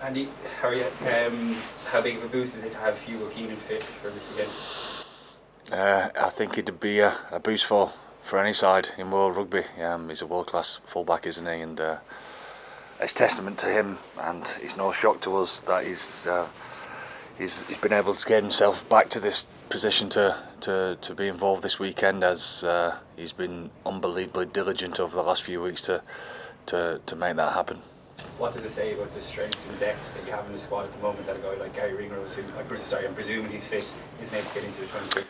Andy, how are you? How big of a boost is it to have Hugo Keenan fit for this weekend? I think it'd be a boost for any side in world rugby. He's a world-class fullback, isn't he? And it's testament to him, and it's no shock to us that he's been able to get himself back to this position to be involved this weekend, as he's been unbelievably diligent over the last few weeks to make that happen. What does it say about the strength and depth that you have in the squad at the moment that a guy like Gary Ringrose, who I'm presuming he's fit, isn't able to get into the 23?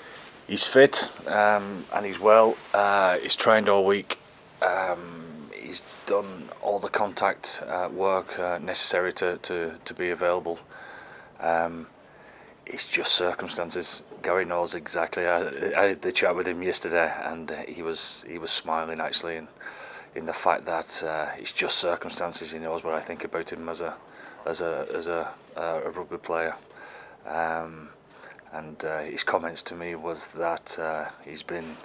He's fit and he's well. He's trained all week. He's done all the contact work necessary to be available. It's just circumstances. Gary knows exactly. I had the chat with him yesterday, and he was smiling actually, in the fact that it's just circumstances. He knows what I think about him as a rugby player. And his comments to me was that he's been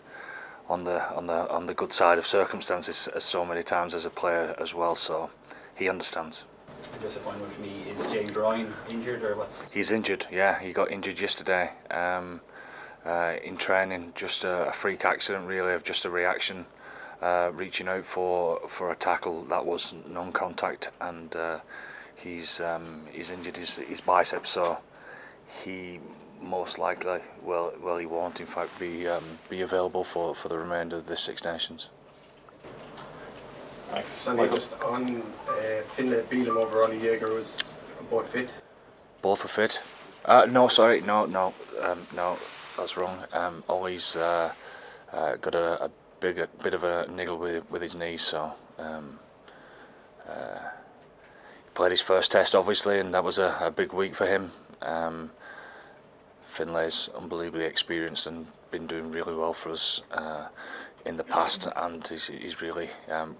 on the good side of circumstances so many times as a player as well, so he understands. And just a final one for me, is James Ryan injured or what's? He's injured, yeah. He got injured yesterday in training. Just a freak accident, really, of just a reaction, reaching out for a tackle that was non-contact, and he's injured his biceps, so he most likely he won't in fact be available for the remainder of the Six Nations. Thanks. Sandy, just on Finlay, Beelum over Ollie Jaeger, was both fit? Both are fit. No, sorry, no, that's wrong. Ollie's got a bit of a niggle with his knees, so he played his first test obviously, and that was a big week for him. Finlay's unbelievably experienced and been doing really well for us in the past, and he's really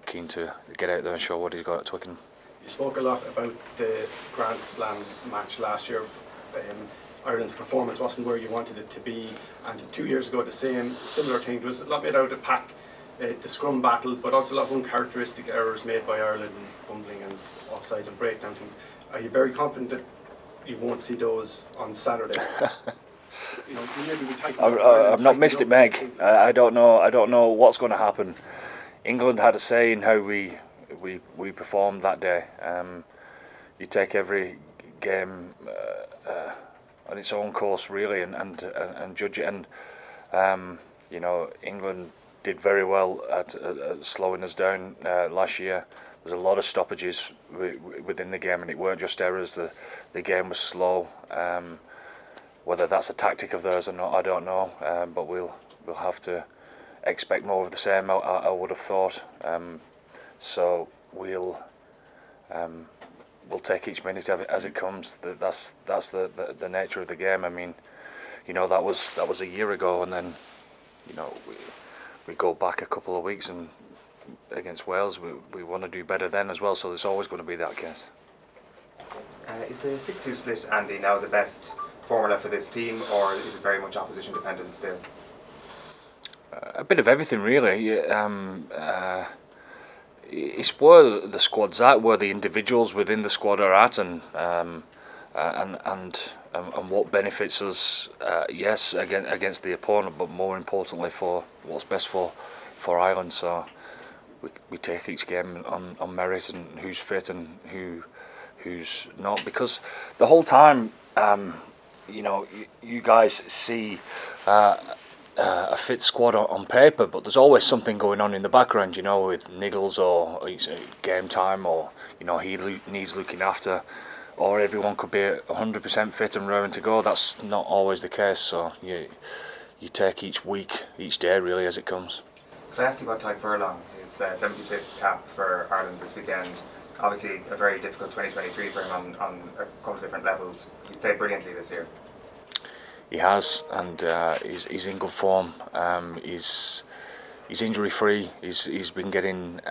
keen to get out there and show what he's got at Twickenham. You spoke a lot about the Grand Slam match last year. Ireland's performance wasn't where you wanted it to be, and 2 years ago the similar thing. There was a lot made out of the pack, the scrum battle, but also a lot of uncharacteristic errors made by Ireland, and fumbling and offsides and breakdown things. Are you very confident that you won't see those on Saturday? I've not missed it, Meg. I don't know what's going to happen. England had a say in how we performed that day. You take every game on its own course, really, and judge it. And England did very well at slowing us down last year. There's a lot of stoppages within the game, and it weren't just errors. The game was slow. Whether that's a tactic of theirs or not, I don't know. But we'll have to expect more of the same, I would have thought. So we'll take each minute as it comes. That's the nature of the game. I mean, that was a year ago, and then we go back a couple of weeks, and against Wales we want to do better then as well. So there's always going to be that case. Is the 6-2 split, Andy, now the best formula for this team, or is it very much opposition dependent still? A bit of everything, really. It's where the squad's at, where the individuals within the squad are at, and what benefits us. Yes, against the opponent, but more importantly for what's best for Ireland. So we take each game on merit and who's fit and who's not, because the whole time. You guys see a fit squad on paper, but there's always something going on in the background, with niggles or game time, or he needs looking after, or everyone could be 100% fit and raring to go. That's not always the case, so you take each week, each day really as it comes. Can I ask you about Ty Furlong, his 75th cap for Ireland this weekend? Obviously a very difficult 2023 for him on a couple of different levels. He's played brilliantly this year. He has, and he's in good form. He's injury free. He's been getting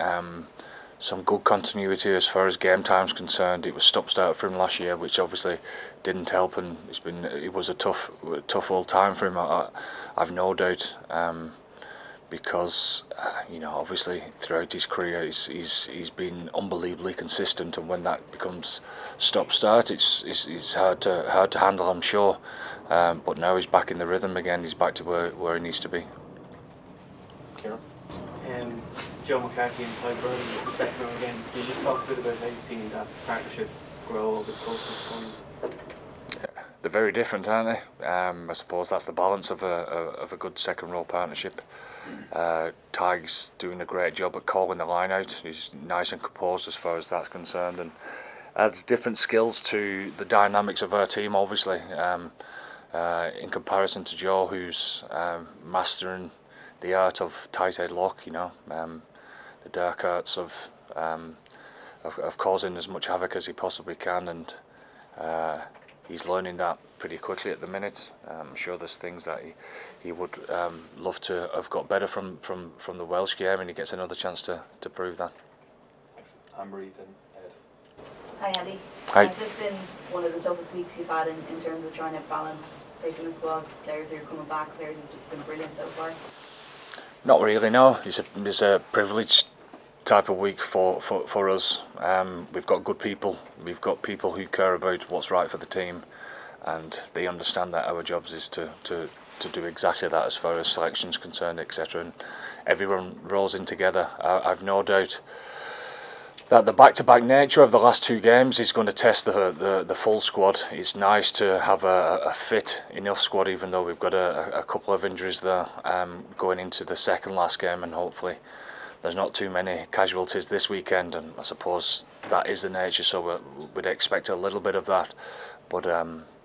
some good continuity as far as game time's concerned. It was stop-start for him last year, which obviously didn't help, and it was a tough old time for him. I've no doubt. because you know, obviously throughout his career he's been unbelievably consistent, and when that becomes stop-start, it's hard to handle, I'm sure. But now he's back in the rhythm again. He's back to where he needs to be. Kieran? Joe McCarthy and Ty Burley in the second row again. Can you just talk a bit about how you've seen that partnership grow over the course of the tournament? They're very different, aren't they? I suppose that's the balance of a good second row partnership. Ty's doing a great job at calling the line out. He's nice and composed as far as that's concerned, and adds different skills to the dynamics of our team, obviously, in comparison to Joe, who's mastering the art of tight headlock, you know, the dark arts of causing as much havoc as he possibly can, and he's learning that pretty quickly at the minute. I'm sure there's things that he would love to have got better from the Welsh game, and he gets another chance to prove that. Thanks. Anne-Marie, then Ed. Hi Andy. Hi. Has this been one of the toughest weeks you've had in terms of trying to balance picking a squad, players who are coming back, players who've been brilliant so far? Not really, no. It's a privileged type of week for us. We've got good people. We've got people who care about what's right for the team, and they understand that our jobs is to do exactly that as far as selection's concerned, etc. And everyone rolls in together. I've no doubt that the back-to-back nature of the last two games is going to test the full squad. It's nice to have a fit enough squad, even though we've got a couple of injuries there going into the second last game, and hopefully there's not too many casualties this weekend, and I suppose that is the nature, so we'd expect a little bit of that, but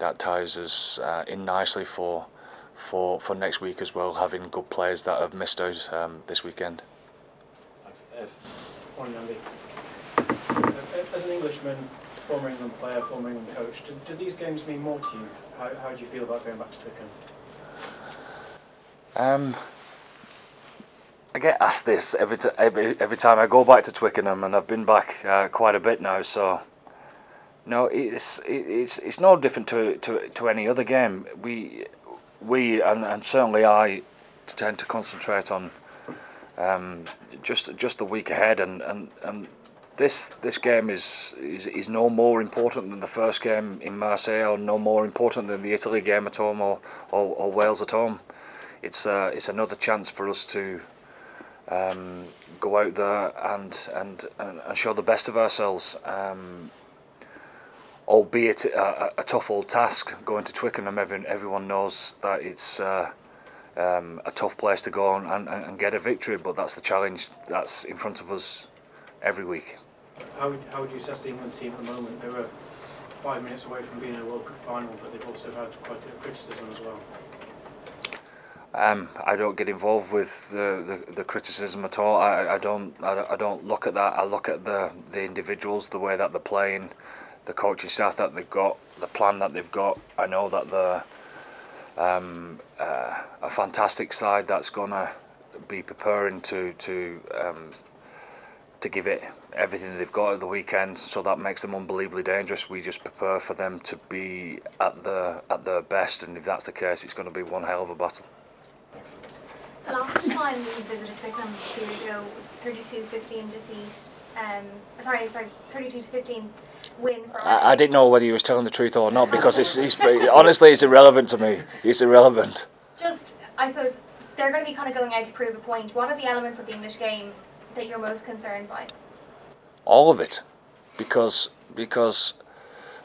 that ties us in nicely for next week as well, having good players that have missed out this weekend. Thanks. Ed? Morning, Andy. As an Englishman, former England player, former England coach, do these games mean more to you? How do you feel about going back to Twickenham? I get asked this every time I go back to Twickenham, and I've been back quite a bit now. So no, it's no different to any other game. We and certainly I tend to concentrate on just the week ahead, and this game is no more important than the first game in Marseille, or no more important than the Italy game at home, or Wales at home. It's another chance for us to go out there and show the best of ourselves, albeit a tough old task going to Twickenham. Everyone knows that it's a tough place to go and get a victory, but that's the challenge that's in front of us every week. How would you assess the England team at the moment? They were 5 minutes away from being in a World Cup final, but they've also had quite a bit of criticism as well. I don't get involved with the criticism at all. I don't look at that. I look at the individuals, the way that they're playing, the coaching staff that they've got, the plan that they've got. I know that they're a fantastic side that's gonna be preparing to give it everything they've got at the weekend. So that makes them unbelievably dangerous. We just prepare for them to be at their best, and if that's the case, it's going to be one hell of a battle. The last time we visited Twickenham 2 years ago, 32-15 defeat. 32-15 win for. I didn't know whether he was telling the truth or not, because it's honestly it's irrelevant to me. It's irrelevant. Just, I suppose they're going to be kind of going out to prove a point. What are the elements of the English game that you're most concerned by? All of it, because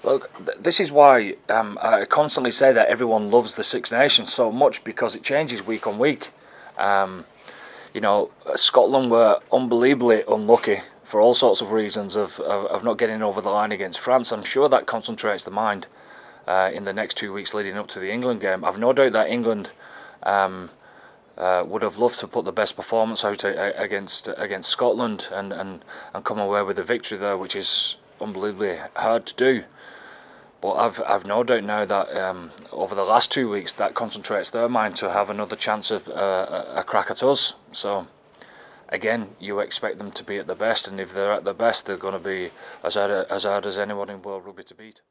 look, this is why I constantly say that everyone loves the Six Nations so much, because it changes week on week. You know, Scotland were unbelievably unlucky for all sorts of reasons of not getting over the line against France. I'm sure that concentrates the mind in the next 2 weeks leading up to the England game. I've no doubt that England would have loved to put the best performance out against Scotland and come away with a victory there, which is unbelievably hard to do. But I've no doubt now that over the last 2 weeks that concentrates their mind to have another chance of a crack at us. So again, you expect them to be at the best, and if they're at the best, they're going to be as hard as anyone in World Rugby to beat.